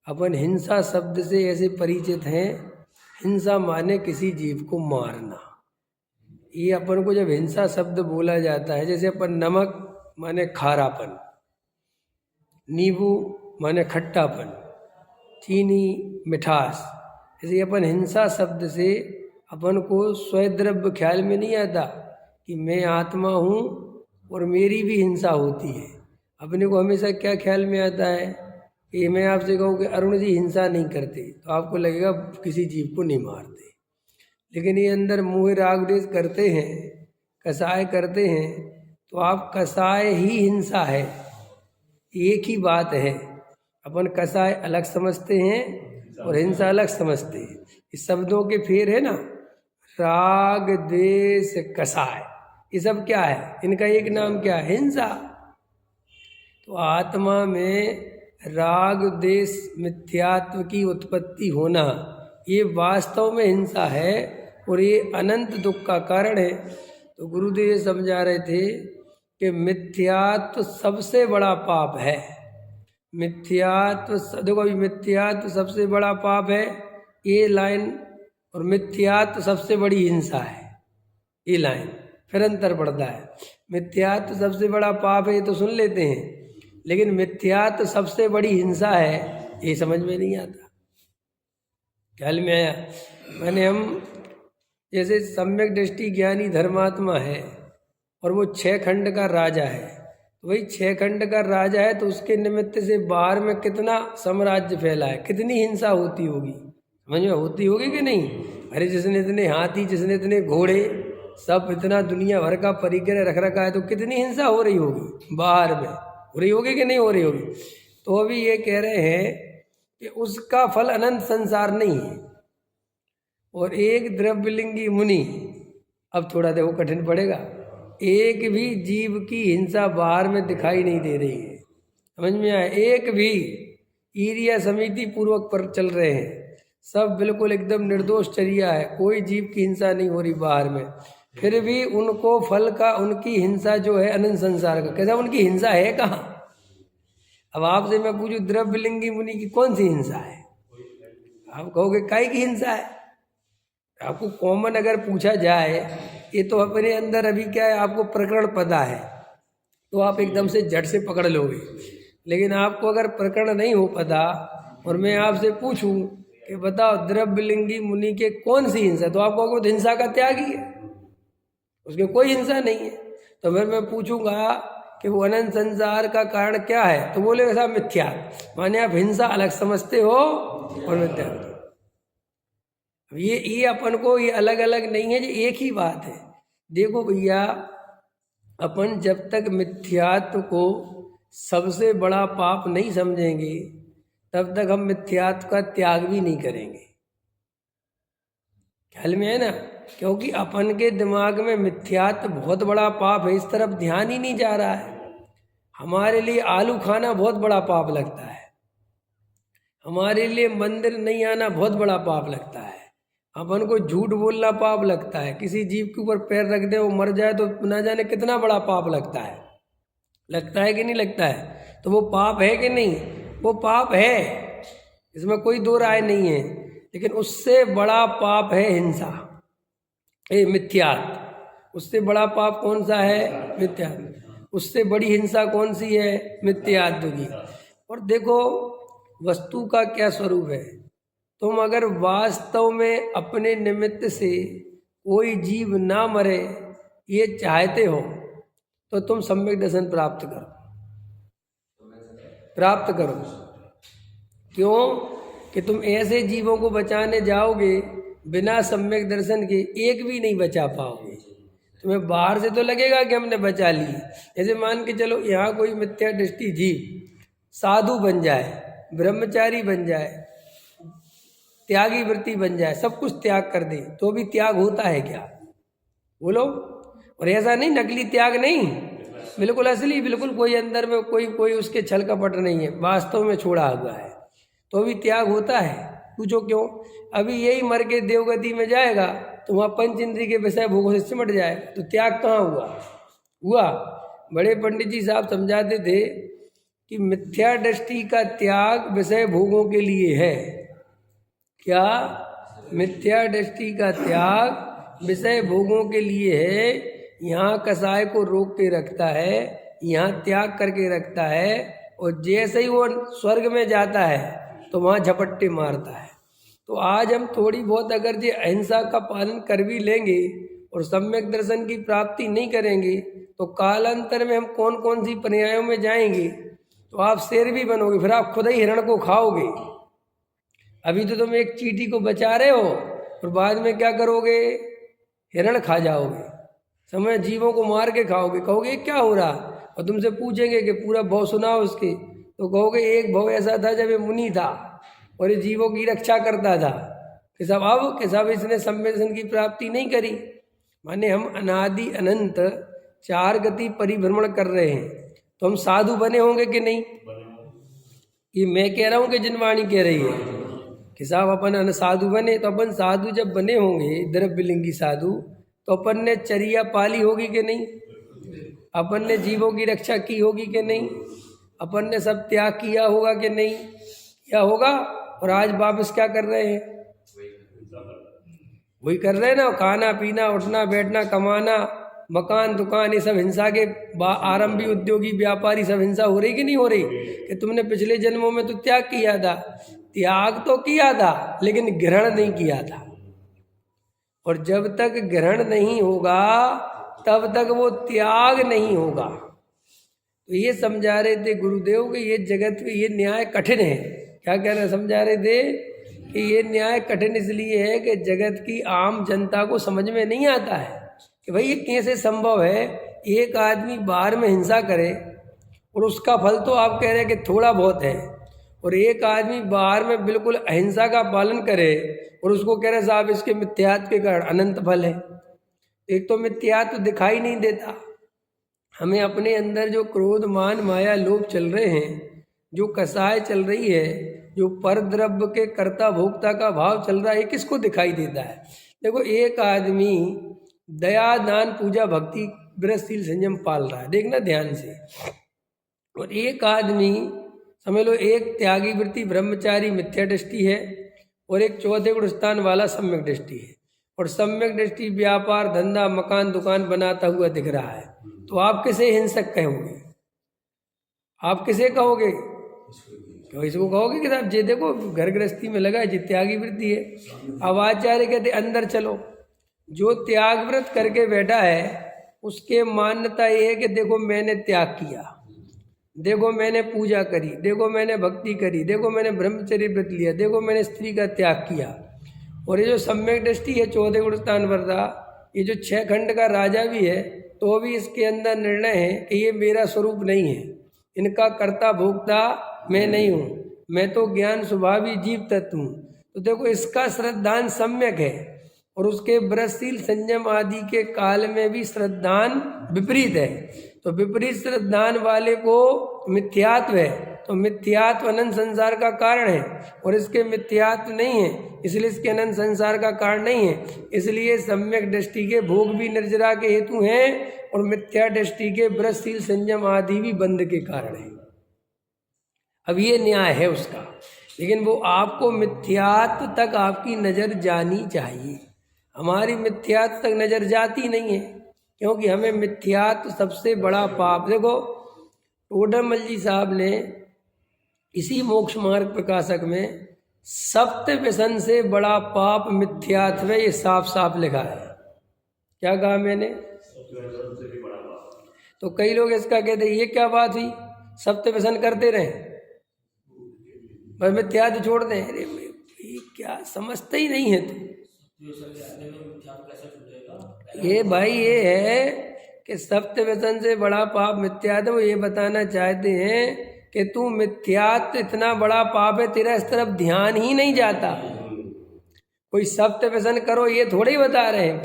अपन हिंसा शब्द से ऐसे परिचित हैं, हिंसा माने किसी जीव को मारना। ये अपन को जब हिंसा शब्द बोला जाता है, जैसे अपन नमक माने खारापन, नींबू माने खट्टापन, चीनी मिठास, ऐसे अपन हिंसा शब्द से अपन को स्वद्रव्य ख्याल में नहीं आता कि मैं आत्मा हूँ और मेरी भी हिंसा होती है। अपने को हमेशा क्या ख्याल में आता है कि मैं आपसे कहूँ कि अरुण जी हिंसा नहीं करते, तो आपको लगेगा किसी जीव को नहीं मारते। लेकिन ये अंदर मोह राग द्वेष करते हैं, कसाय करते हैं, तो आप कसाय ही हिंसा है, एक ही बात है। अपन कसाय अलग समझते हैं और हिंसा अलग समझते हैं। इस शब्दों के फेर है ना, राग द्वेष कसाय, ये सब क्या है? इनका एक नाम क्या है? हिंसा। तो आत्मा में राग द्वेष मिथ्यात्व की उत्पत्ति होना, ये वास्तव में हिंसा है और ये अनंत दुख का कारण है। तो गुरुदेव ये समझा रहे थे कि मिथ्यात्व सबसे बड़ा पाप है। मिथ्यात्व, देखो अभी मिथ्यात्व सबसे बड़ा पाप है, ये लाइन, और मिथ्यात्व सबसे बड़ी हिंसा है, ये लाइन, फिर अंतर पड़ता है। मिथ्यात्व सबसे बड़ा पाप है ये तो सुन लेते हैं, लेकिन मिथ्यात्व सबसे बड़ी हिंसा है ये समझ में नहीं आता। ख्याल में आया? मैंने हम जैसे सम्यक दृष्टि ज्ञानी धर्मात्मा है और वो 6 खंड का राजा है, तो वही 6 खंड का राजा है, तो उसके निमित्त से बाहर में कितना साम्राज्य फैला है, कितनी हिंसा होती होगी, समझ में होती होगी कि नहीं? अरे जिसने इतने हाथी, जिसने इतने घोड़े, सब इतना दुनिया भर का परिग्रह रख रखा है, तो कितनी हिंसा हो रही होगी, बाहर में हो रही होगी कि नहीं हो रही होगी? तो अभी ये कह रहे हैं कि उसका फल अनंत संसार नहीं है। और एक द्रव्यलिंगी मुनि, अब थोड़ा देखो कठिन पड़ेगा, एक भी जीव की हिंसा बाहर में दिखाई नहीं दे रही है, समझ में आया? एक भी ईर्ष्या समिति पूर्वक पर चल रहे हैं, सब बिल्कुल एकदम निर्दोष चर्या है, कोई जीव की हिंसा नहीं हो रही बाहर में, फिर भी उनको फल का, उनकी हिंसा जो है अनंत संसार का। कैसा उनकी हिंसा है कहाँ? अब आपसे मैं पूछूं द्रव्यलिंगी मुनि की कौन सी हिंसा है? आप कहोगे काय की हिंसा है। आपको कॉमन अगर पूछा जाए, ये तो अपने अंदर अभी क्या है, आपको प्रकरण पता है तो आप एकदम से झट से पकड़ लोगे। लेकिन आपको अगर प्रकरण नहीं हो पता और मैं आपसे पूछूं कि बताओ द्रव्यलिंगी मुनि के कौन सी हिंसा, तो आप कहोगे हिंसा का त्याग ही है, उसके कोई हिंसा नहीं है। तो फिर मैं पूछूंगा कि वो अनंत संसार का कारण क्या है, तो बोले ऐसा मिथ्या, माने आप हिंसा अलग समझते हो और मिथ्या। ये अपन को ये अलग अलग नहीं है, ये एक ही बात है। देखो भैया, अपन जब तक मिथ्यात्व को सबसे बड़ा पाप नहीं समझेंगे, तब तक हम मिथ्यात्व का त्याग भी नहीं करेंगे। ख्याल में है ना? क्योंकि अपन के दिमाग में मिथ्यात्व बहुत बड़ा पाप है, इस तरफ ध्यान ही नहीं जा रहा है। हमारे लिए आलू खाना बहुत बड़ा पाप लगता है, हमारे लिए मंदिर नहीं आना बहुत बड़ा पाप लगता है, अपन को झूठ बोलना पाप लगता है, किसी जीव के ऊपर पैर रख दे वो मर जाए तो ना जाने कितना बड़ा पाप लगता है। लगता है कि नहीं लगता है? तो वो पाप है कि नहीं? वो पाप है, इसमें कोई दो राय नहीं है। लेकिन उससे बड़ा पाप है हिंसा, मिथ्यात्व। उससे बड़ा पाप कौन सा है? मिथ्यात्व। उससे बड़ी हिंसा कौन सी है? मिथ्यात्व की। और देखो वस्तु का क्या स्वरूप है, तुम अगर वास्तव में अपने निमित्त से कोई जीव ना मरे ये चाहते हो, तो तुम सम्यक दर्शन प्राप्त करो। क्यों? कि तुम ऐसे जीवों को बचाने जाओगे, बिना सम्यक दर्शन के एक भी नहीं बचा पाओगे। तुम्हें बाहर से तो लगेगा कि हमने बचा ली, जैसे मान के चलो यहाँ कोई मिथ्या दृष्टि जीव साधु बन जाए, ब्रह्मचारी बन जाए, त्यागी वृत्ति बन जाए, सब कुछ त्याग कर दे, तो भी त्याग होता है क्या? बोलो। और ऐसा नहीं नकली त्याग नहीं, बिल्कुल असली, बिल्कुल कोई अंदर में कोई उसके छल कपट नहीं है, वास्तव में छोड़ा हुआ है, तो भी त्याग होता है। पूछो क्यों? अभी यही मर के देवगति में जाएगा तो वहाँ पंच इंद्रिय के विषय भोगों से सिमट जाएगा, तो त्याग कहाँ हुआ? बड़े पंडित जी साहब समझाते थे कि मिथ्या दृष्टि का त्याग विषय भोगों के लिए है। क्या? मिथ्या दृष्टि का त्याग विषय भोगों के लिए है। यहाँ कसाय को रोक के रखता है, यहाँ त्याग करके रखता है, और जैसे ही वो स्वर्ग में जाता है तो वहाँ झपट्टे मारता है। तो आज हम थोड़ी बहुत अगर जो अहिंसा का पालन कर भी लेंगे और सम्यक दर्शन की प्राप्ति नहीं करेंगे तो कालांतर में हम कौन कौन सी पर्यायों में जाएंगे। तो आप शेर भी बनोगे, फिर आप खुद ही हिरण को खाओगे। अभी तो तुम एक चींटी को बचा रहे हो और बाद में क्या करोगे? हिरण खा जाओगे। समय जीवों को मार के खाओगे, कहोगे क्या हो रहा, और तुमसे पूछेंगे कि पूरा भाव सुनाओ उसके, तो कहोगे एक भाव ऐसा था जब ये मुनि था और ये जीवों की रक्षा करता था कि सब इसने सम्मेलन की प्राप्ति नहीं करी। माने हम अनादि अनंत 4 गति परिभ्रमण कर रहे हैं, तो हम साधु बने होंगे कि नहीं? ये मैं कह रहा हूँ कि जिनवाणी कह रही है कि साहब अपन साधु बने। तो अपन साधु जब बने होंगे, द्रव्यलिंगी साधु, तो अपन ने चर्या पाली होगी कि नहीं? अपन ने जीवों की रक्षा की होगी कि नहीं? अपन ने सब त्याग किया होगा कि नहीं? क्या होगा? और आज वापस क्या कर रहे हैं? वही कर रहे हैं ना। खाना पीना, उठना बैठना, कमाना, मकान दुकान, ये सब हिंसा के आरंभी उद्योगी व्यापारी सब हिंसा हो रही कि नहीं हो रही? कि तुमने पिछले जन्मों में तो त्याग किया था। त्याग तो किया था लेकिन ग्रहण नहीं किया था, और जब तक ग्रहण नहीं होगा तब तक वो त्याग नहीं होगा। तो ये समझा रहे थे गुरुदेव कि ये जगत में ये न्याय कठिन है। क्या कह रहे समझा रहे थे कि ये न्याय कठिन इसलिए है कि जगत की आम जनता को समझ में नहीं आता है कि भाई ये कैसे संभव है एक आदमी बाहर में हिंसा करे और उसका फल तो आप कह रहे हैं कि थोड़ा बहुत है, और एक आदमी बाहर में बिल्कुल अहिंसा का पालन करे और उसको कह रहे साहब इसके मिथ्यात्व के कारण अनंत फल है। एक तो मिथ्यात्व दिखाई नहीं देता हमें, अपने अंदर जो क्रोध मान माया लोभ चल रहे हैं, जो कसाय चल रही है, जो पर द्रव्य के कर्ता भोक्ता का भाव चल रहा है, किसको दिखाई देता है? देखो एक आदमी दया दान पूजा भक्ति व्रतशील संयम पाल रहा है, देखना ध्यान से, और एक आदमी समझ लो एक त्यागी वृत्ति ब्रह्मचारी मिथ्या दृष्टि है और एक चौथे गुण स्थान वाला सम्यक दृष्टि है, और सम्यक दृष्टि व्यापार धंधा मकान दुकान बनाता हुआ दिख रहा है। तो आप किसे हिंसक कहोगे? आप किसे कहोगे? तो इसको कहोगे कि साहब ये देखो घर गृहस्थी में लगा है, जी त्यागी वृत्ति है। अब आचार्य कहते अंदर चलो, जो त्याग व्रत करके बैठा है उसके मान्यता ये है कि देखो मैंने त्याग किया, देखो मैंने पूजा करी, देखो मैंने भक्ति करी, देखो मैंने ब्रह्मचर्य व्रत लिया, देखो मैंने स्त्री का त्याग किया। और ये जो सम्यक दृष्टि है चौथे गुण स्थान वर्धा, ये जो 6 खंड का राजा भी है तो भी इसके अंदर निर्णय है कि ये मेरा स्वरूप नहीं है, इनका कर्ता भोक्ता मैं नहीं हूँ, मैं तो ज्ञान स्वभावी जीव तत्व हूँ। तो देखो इसका श्रद्धान सम्यक है, और उसके व्रतशील संयम आदि के काल में भी श्रद्धान विपरीत है। तो विपरीत श्रद्धान वाले को मिथ्यात्व है, तो मिथ्यात्व अनंत संसार का कारण है, और इसके मिथ्यात्व नहीं है इसलिए इसके अनंत संसार का कारण नहीं है। इसलिए सम्यक दृष्टि के भोग भी निर्जरा के हेतु हैं और मिथ्या दृष्टि के व्रतशील संयम आदि भी बंध के कारण है। अब ये न्याय है उसका, लेकिन वो आपको मिथ्यात्व तक आपकी नज़र जानी चाहिए। हमारी मिथ्यात्व तक नज़र जाती नहीं है, क्योंकि हमें मिथ्यात्व सबसे बड़ा पाप। देखो टोडरमल जी साहब ने इसी मोक्ष मार्ग प्रकाशक में सप्त व्यसन से बड़ा पाप मिथ्यात्व है, ये साफ साफ लिखा है। क्या कहा मैंने? तो कई लोग इसका कहते ये क्या बात हुई, सप्त व्यसन करते रहे बस मिथ्यात्व छोड़ दें। अरे क्या समझते ही नहीं है तुम। ये भाई ये है कि सप्त व्यसन से बड़ा पाप मिथ्यात्व। वो ये बताना चाहते हैं कि तू मिथ्यात्व इतना बड़ा पाप है, तेरा इस तरफ ध्यान ही नहीं जाता। कोई सप्त व्यसन करो ये थोड़े ही बता रहे हैं।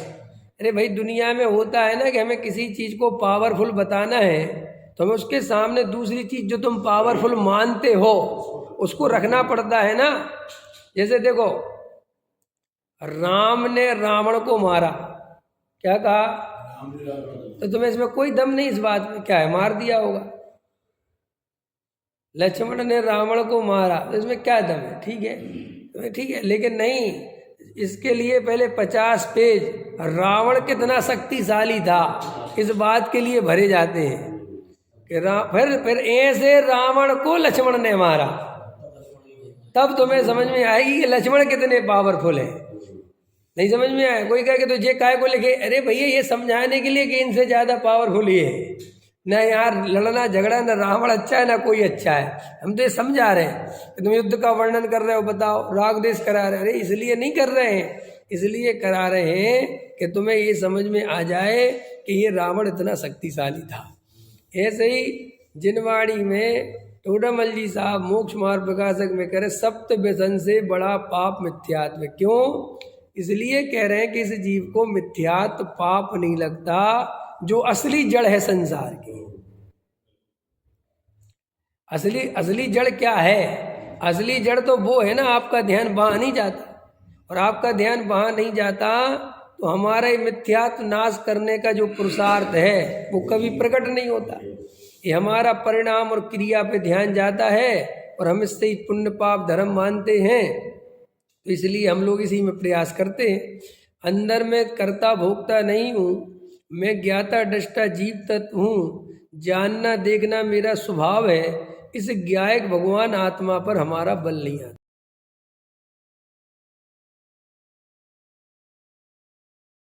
अरे भाई दुनिया में होता है ना कि हमें किसी चीज़ को पावरफुल बताना है तो हमें उसके सामने दूसरी चीज़ जो तुम पावरफुल मानते हो उसको रखना पड़ता है ना। जैसे देखो राम ने रावण को मारा, क्या कहा? तो तुम्हें इसमें कोई दम नहीं इस बात में, क्या है मार दिया होगा। लक्ष्मण ने रावण को मारा, तो इसमें क्या दम है? ठीक है, लेकिन नहीं, इसके लिए पहले 50 पेज रावण कितना शक्तिशाली था इस बात के लिए भरे जाते हैं कि फिर ऐसे रावण को लक्ष्मण ने मारा, तब तुम्हें समझ में आएगी कि लक्ष्मण कितने पावरफुल है। नहीं समझ में आया? कोई कहे कि तो ये काय को लिखे, अरे भैया ये समझाने के लिए कि इनसे ज़्यादा पावरफुल ये है ना, यार लड़ना झगड़ा ना रावण अच्छा है ना कोई अच्छा है। हम तो ये समझा रहे हैं कि तुम युद्ध का वर्णन कर रहे हो, बताओ राग देश करा रहे, अरे इसलिए नहीं कर रहे हैं, इसलिए करा रहे हैं कि तुम्हें ये समझ में आ जाए कि ये रावण इतना शक्तिशाली था। ऐसे ही जिनवाड़ी में टोडामल जी साहब मोक्ष मार्ग प्रकाशक में कह रहे सप्त व्यसन से बड़ा पाप मिथ्यात्व। क्यों? इसलिए कह रहे हैं कि इस जीव को मिथ्यात्व पाप नहीं लगता जो असली जड़ है संसार की। असली जड़ क्या है? असली जड़ तो वो है ना, आपका ध्यान वहां नहीं जाता, और आपका ध्यान वहां नहीं जाता तो हमारा मिथ्यात्व नाश करने का जो पुरुषार्थ है वो कभी प्रकट नहीं होता। ये हमारा परिणाम और क्रिया पे ध्यान जाता है और हम इससे ही पुण्य पाप धर्म मानते हैं, तो इसलिए हम लोग इसी में प्रयास करते हैं। अंदर में कर्ता भोक्ता नहीं हूँ, मैं ज्ञाता दृष्टा जीव तत्व हूँ, जानना देखना मेरा स्वभाव है। इस ज्ञायक भगवान आत्मा पर हमारा बल नहीं आता।